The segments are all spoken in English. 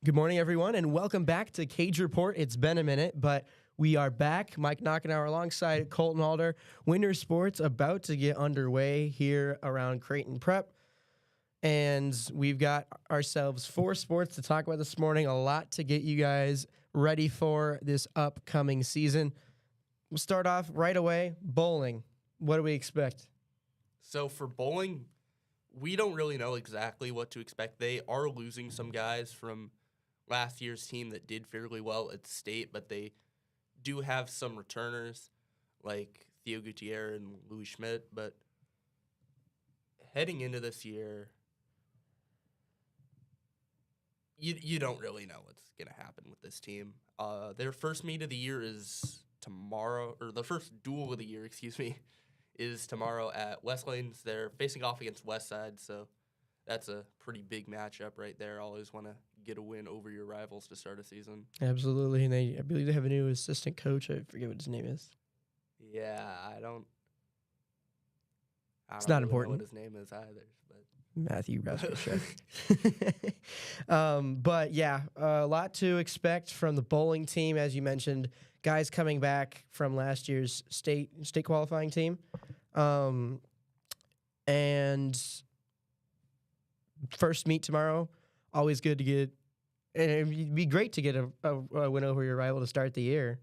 Good morning, everyone, and welcome back to Cage Report. It's been a minute, but we are back. Mike Knockenhauer alongside Colton Alder. Winter sports about to get underway here around Creighton Prep. And we've got ourselves 4 sports to talk about this morning. A lot to get you guys ready for this upcoming season. We'll start off right away. Bowling. What do we expect? So for bowling, we don't really know exactly what to expect. They are losing some guys from last year's team that did fairly well at state, but they do have some returners like Theo Gutierrez and Louis Schmidt. But heading into this year, you don't really know what's going to happen with this team. Their first meet of the year is tomorrow, or the first duel of the year, is tomorrow at West Lanes. They're facing off against Westside, so that's a pretty big matchup right there. Always want to get a win over your rivals to start a season. Absolutely, and I believe they have a new assistant coach. I forget what his name is. Yeah, I don't It's not really important. know what his name is either. But Matthew Rasmussen. But yeah, a lot to expect from the bowling team, as you mentioned. Guys coming back from last year's state qualifying team, and first meet tomorrow. Always good to get, and it'd be great to get a win over your rival to start the year.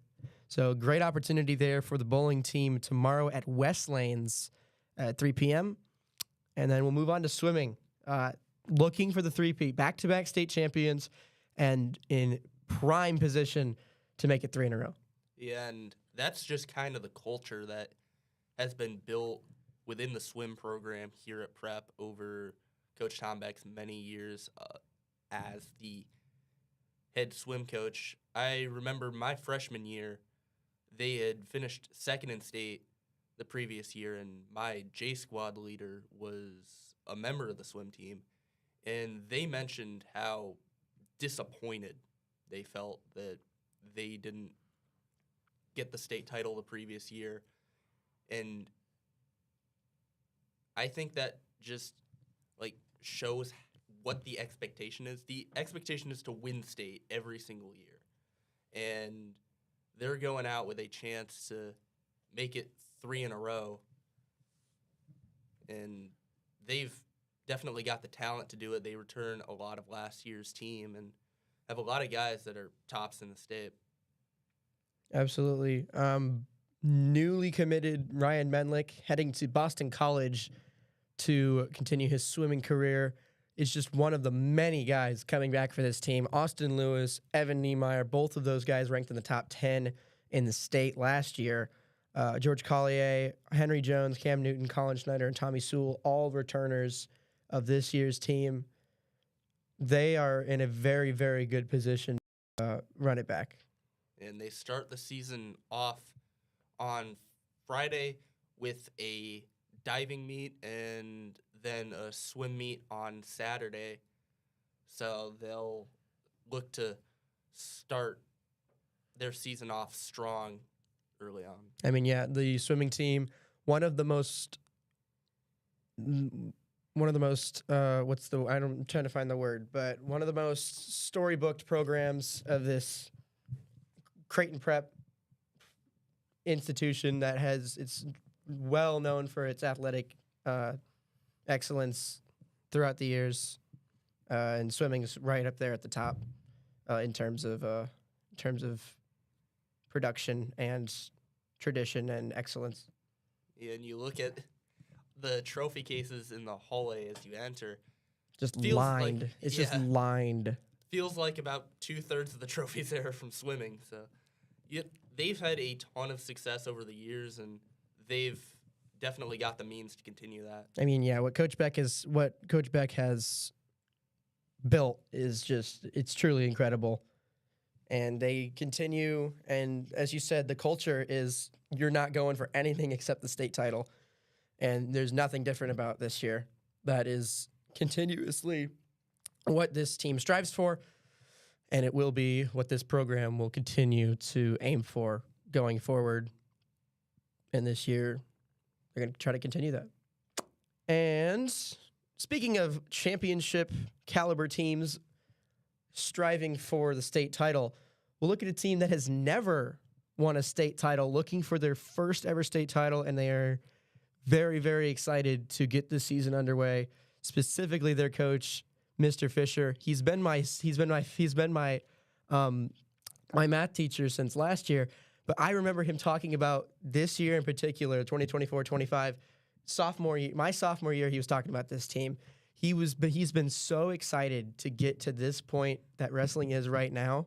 So great opportunity there for the bowling team tomorrow at West Lanes at 3 p.m. And then we'll move on to swimming. Looking for the three-peat, back-to-back state champions, and in prime position to make it 3 in a row. yeah, and that's just kind of the culture that has been built within the swim program here at Prep over Coach Tom Beck's many years as the head swim coach. I remember my freshman year, they had finished second in state the previous year, and my J squad leader was a member of the swim team, and they mentioned how disappointed they felt that they didn't get the state title the previous year. And I think that just shows what the expectation is. The expectation is to win state every single year, and they're going out with a chance to make it 3 in a row, and they've definitely got the talent to do it. They return a lot of last year's team and have a lot of guys that are tops in the state. Absolutely. Newly committed Ryan Menlick heading to Boston College to continue his swimming career is just one of the many guys coming back for this team. Austin Lewis, Evan Niemeyer, both of those guys ranked in the top 10 in the state last year. George Collier, Henry Jones, Cam Newton, Colin Schneider, and Tommy Sewell, all returners of this year's team. They are in a very, very good position to run it back. And they start the season off on Friday with a diving meet and then a swim meet on Saturday. So they'll look to start their season off strong early on. I mean, yeah, the swimming team, one of the most, I'm trying to find the word, but one of the most storybooked programs of this Creighton Prep institution that it's well known for its athletic excellence throughout the years, and swimming's right up there at the top in terms of production and tradition and excellence. Yeah, and you look at the trophy cases in the hallway as you enter. Just lined. Just lined. Feels like about 2/3 of the trophies there are from swimming. So they've had a ton of success over the years, and they've definitely got the means to continue that. I mean, yeah, what Coach Beck has built is it's truly incredible. And they continue, and as you said, the culture is you're not going for anything except the state title. And there's nothing different about this year. That is continuously what this team strives for, and it will be what this program will continue to aim for going forward. And this year, they're going to try to continue that. And speaking of championship caliber teams, striving for the state title. We'll look at a team that has never won a state title, looking for their first ever state title, and they are very, very excited to get the season underway. Specifically, their coach, Mr. Fisher. He's been my my math teacher since last year, but I remember him talking about this year in particular, 2024-25, my sophomore year, he was talking about this team. He's been so excited to get to this point that wrestling is right now,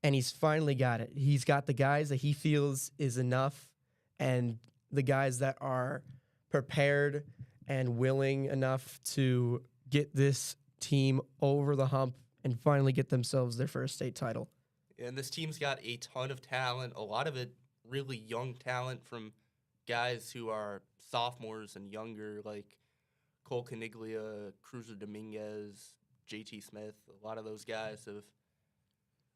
and he's finally got it. He's got the guys that he feels is enough, and the guys that are prepared and willing enough to get this team over the hump and finally get themselves their first state title. And this team's got a ton of talent, a lot of it really young talent from guys who are sophomores and younger, like Cole Caniglia, Cruiser Dominguez, JT Smith. A lot of those guys have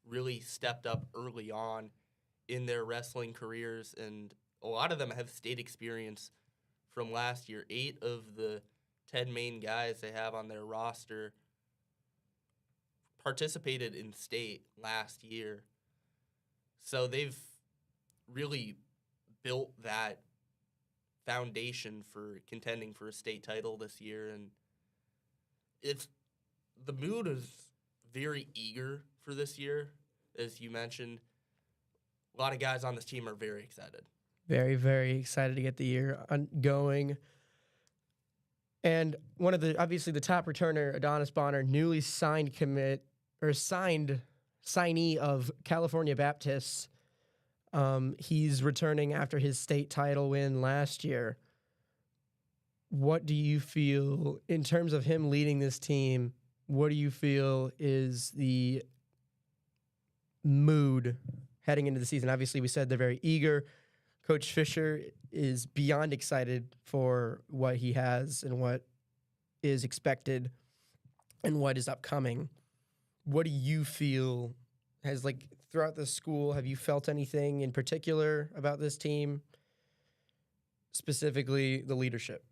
really stepped up early on in their wrestling careers, and a lot of them have state experience from last year. 8 of the 10 main guys they have on their roster participated in state last year. So they've really built that foundation for contending for a state title this year, and the mood is very eager for this year. As you mentioned, a lot of guys on this team are very excited. Very, very excited to get the year going. And one of obviously the top returner, Adonis Bonner, newly signed signee of California Baptists. He's returning after his state title win last year. What do you feel in terms of him leading this team? What do you feel is the mood heading into the season? Obviously, we said they're very eager. Coach Fisher is beyond excited for what he has and what is expected and what is upcoming. What do you feel has, like, throughout the school, have you felt anything in particular about this team, specifically the leadership?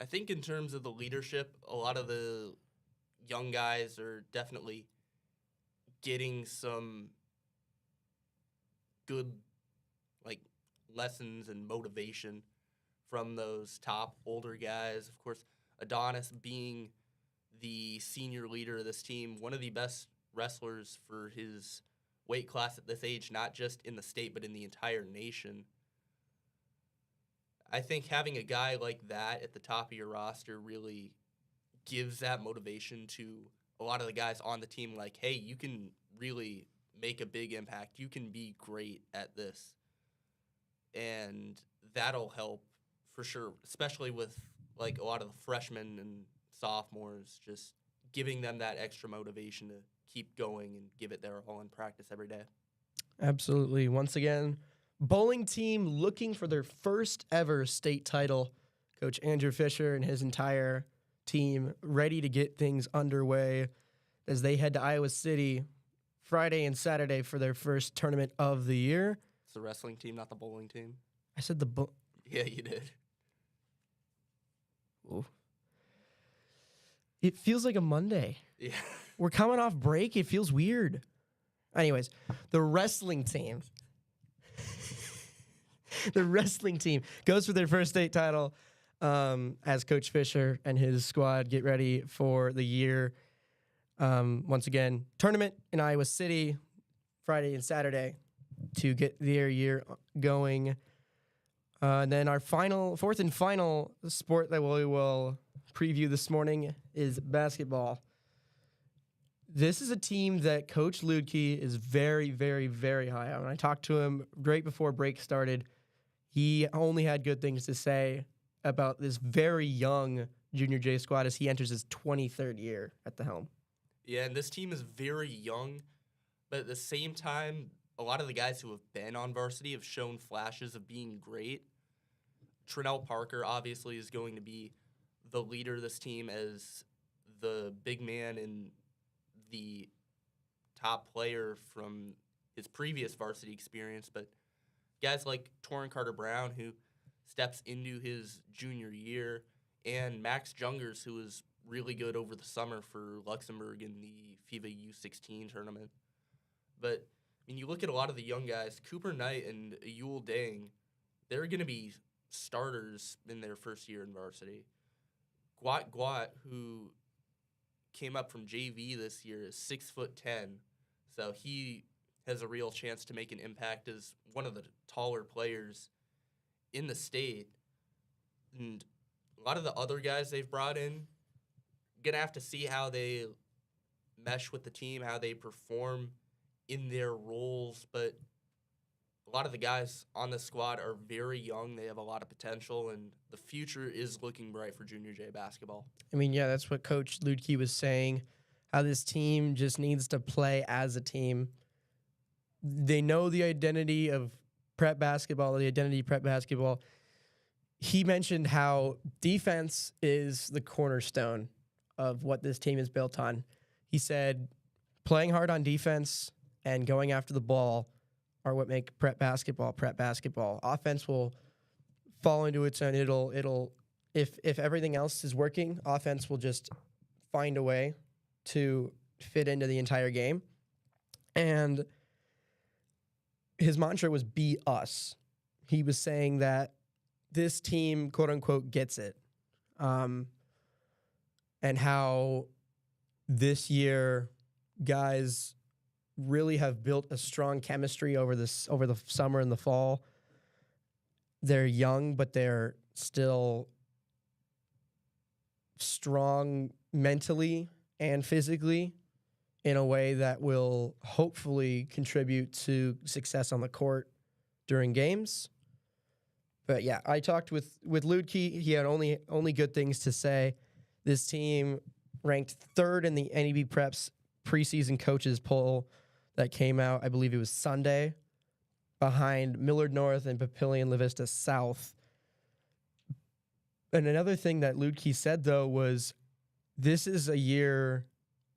I think in terms of the leadership, a lot of the young guys are definitely getting some good lessons and motivation from those top older guys. Of course, Adonis being the senior leader of this team, one of the best wrestlers for his weight class at this age, not just in the state, but in the entire nation. I think having a guy like that at the top of your roster really gives that motivation to a lot of the guys on the team, like, hey, you can really make a big impact. You can be great at this. And that'll help for sure, especially with a lot of the freshmen and sophomores, just giving them that extra motivation to keep going and give it their all in practice every day. Absolutely. Once again, bowling team looking for their first ever state title. Coach Andrew Fisher and his entire team ready to get things underway as they head to Iowa City Friday and Saturday for their first tournament of the year. It's the wrestling team, not the bowling team. I said Yeah, you did. Ooh. It feels like a Monday. Yeah. We're coming off break. It feels weird. Anyways, the wrestling team. The wrestling team goes for their first state title as Coach Fisher and his squad get ready for the year. Once again, tournament in Iowa City, Friday and Saturday to get their year going. And then our fourth and final sport that we will preview this morning is basketball. This is a team that Coach Ludke is very, very, very high on. I talked to him right before break started. He only had good things to say about this very young Junior J squad as he enters his 23rd year at the helm. Yeah, and this team is very young, but at the same time, a lot of the guys who have been on varsity have shown flashes of being great. Trinell Parker obviously is going to be the leader of this team as the big man and the top player from his previous varsity experience, but guys like Torrin Carter-Brown, who steps into his junior year, and Max Jungers, who is really good over the summer for Luxembourg in the FIBA U16 tournament. But I mean, you look at a lot of the young guys, Cooper Knight and Yul Dang, they're going to be starters in their first year in varsity. Guat, who came up from JV this year, is 6'10", so he has a real chance to make an impact as one of the taller players in the state. And a lot of the other guys they've brought in, gonna have to see how they mesh with the team, how they perform in their roles. But a lot of the guys on the squad are very young. They have a lot of potential, and the future is looking bright for Junior J basketball. I mean, yeah, that's what Coach Ludke was saying, how this team just needs to play as a team. They know the identity of prep basketball, the identity of prep basketball. He mentioned how defense is the cornerstone of what this team is built on. He said playing hard on defense and going after the ball are what make prep basketball prep basketball. Offense will fall into its own. It'll if everything else is working, offense will just find a way to fit into the entire game. And his mantra was be us. He was saying that this team, quote unquote, gets it. And how this year guys really have built a strong chemistry over the summer and the fall. They're young, but they're still strong mentally and physically in a way that will hopefully contribute to success on the court during games. But yeah, I talked with Ludke. He had only good things to say. This team ranked third in the NEB Preps preseason coaches poll that came out, I believe it was Sunday, behind Millard North and Papillion La Vista South. And another thing that Ludke said, though, was this is a year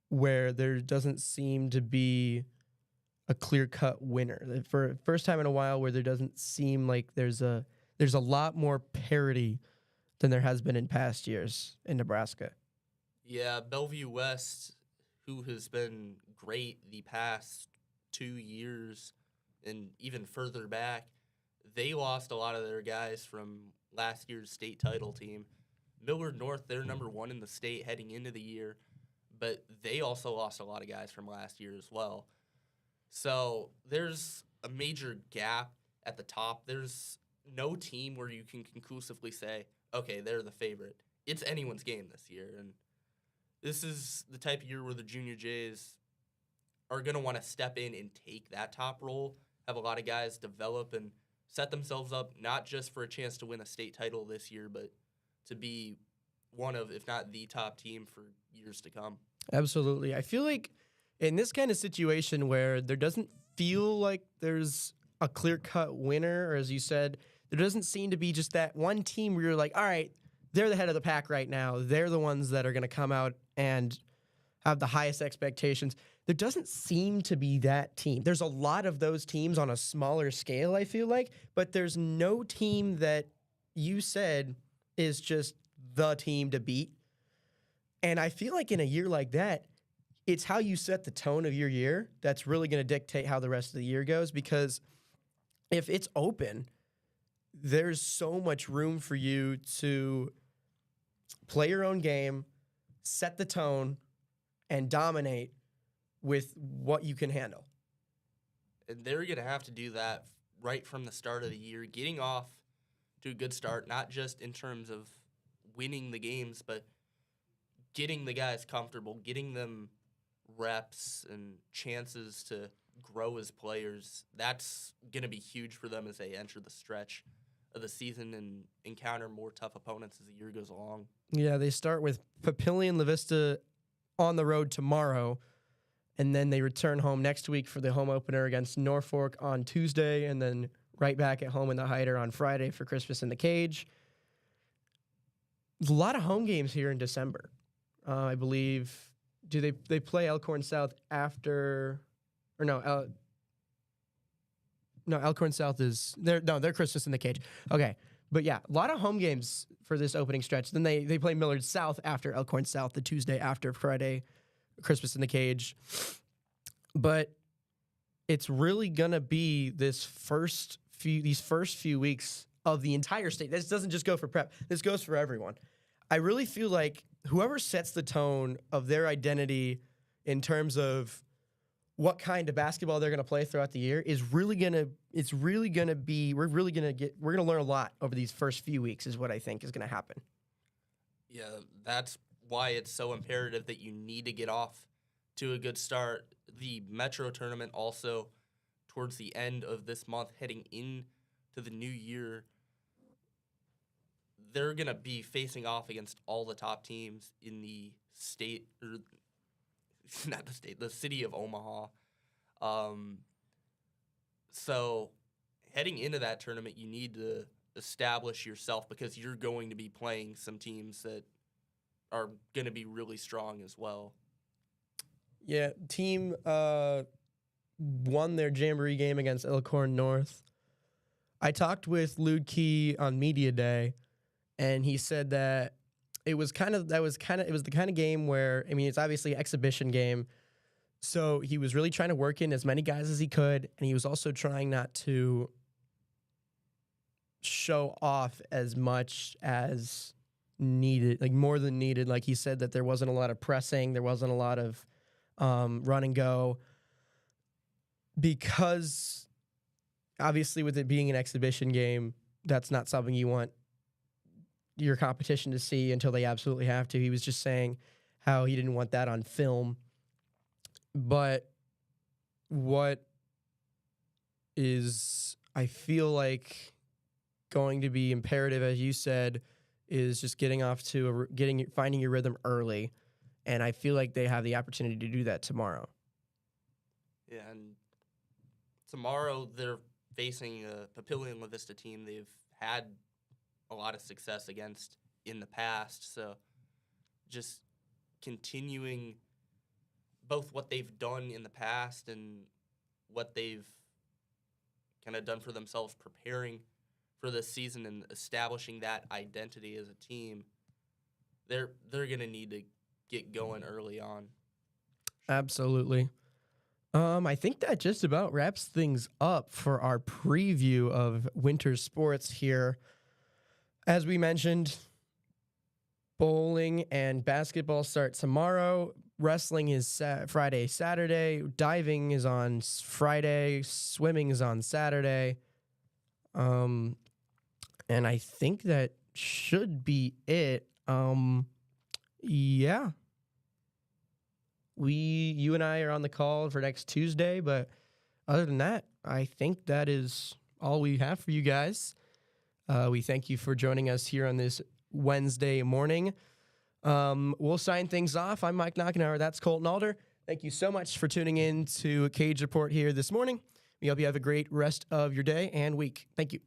where there doesn't seem to be a clear-cut winner. For first time in a while where there doesn't seem like there's a lot more parity than there has been in past years in Nebraska. Yeah, Bellevue West, who has been great the past 2 years and even further back, they lost a lot of their guys from last year's state title team. Millard North, they're number one in the state heading into the year, but they also lost a lot of guys from last year as well. So there's a major gap at the top. There's no team where you can conclusively say, okay, they're the favorite. It's anyone's game this year, and this is the type of year where the Junior Jays are going to want to step in and take that top role, have a lot of guys develop and set themselves up not just for a chance to win a state title this year, but to be one of, if not the top team for years to come. Absolutely. I feel like in this kind of situation where there doesn't feel like there's a clear-cut winner, or as you said, there doesn't seem to be just that one team where you're like, all right, they're the head of the pack right now. They're the ones that are going to come out and have the highest expectations. There doesn't seem to be that team. There's a lot of those teams on a smaller scale, I feel like, but there's no team that you said is just the team to beat. And I feel like in a year like that, it's how you set the tone of your year that's really going to dictate how the rest of the year goes, because if it's open, there's so much room for you to play your own game, set the tone, and dominate with what you can handle. And they're going to have to do that right from the start of the year, getting off to a good start, not just in terms of winning the games, but getting the guys comfortable, getting them reps and chances to grow as players. That's going to be huge for them as they enter the stretch of the season and encounter more tough opponents as the year goes along. Yeah, they start with Papillion La Vista on the road tomorrow, and then they return home next week for the home opener against Norfolk on Tuesday, and then right back at home in the Hyder on Friday for Christmas in the Cage. There's a lot of home games here in December. I believe, do they play Elkhorn South after, or no, Elkhorn South is, they're Christmas in the Cage. Okay, But yeah, a lot of home games for this opening stretch. Then they play Millard South after Elkhorn South the Tuesday after Friday, Christmas in the Cage. But it's really gonna be these first few weeks of the entire state. This doesn't just go for prep. This goes for everyone. I really feel like whoever sets the tone of their identity in terms of what kind of basketball they're going to play throughout the year is really going to, we're going to learn a lot over these first few weeks is what I think is going to happen. Yeah, that's why it's so imperative that you need to get off to a good start. The Metro tournament also towards the end of this month, heading into the new year, they're going to be facing off against all the top teams in the state, or not the state, the city of Omaha. So heading into that tournament, you need to establish yourself because you're going to be playing some teams that are going to be really strong as well. Yeah, team won their Jamboree game against Elkhorn North. I talked with Lude Key on Media Day, and he said that it was the kind of game where, I mean, it's obviously an exhibition game, so he was really trying to work in as many guys as he could, and he was also trying not to show off as much as needed, like more than needed. Like he said that there wasn't a lot of pressing, there wasn't a lot of run and go, because obviously with it being an exhibition game, that's not something you want your competition to see until they absolutely have to. He was just saying how he didn't want that on film. But what is, I feel like, going to be imperative, as you said, is just getting off to finding your rhythm early. And I feel like they have the opportunity to do that tomorrow. Yeah, and tomorrow they're facing a Papillion La Vista team they've had a lot of success against in the past. So just continuing both what they've done in the past and what they've kind of done for themselves preparing for this season and establishing that identity as a team, they're going to need to get going early on. Absolutely. I think that just about wraps things up for our preview of winter sports here. As we mentioned, bowling and basketball start tomorrow. Wrestling is Friday, Saturday. Diving is on Friday. Swimming is on Saturday. And I think that should be it. Yeah. You and I are on the call for next Tuesday, but other than that, I think that is all we have for you guys. We thank you for joining us here on this Wednesday morning. We'll sign things off. I'm Mike Knockenhauer. That's Colton Alder. Thank you so much for tuning in to Cage Report here this morning. We hope you have a great rest of your day and week. Thank you.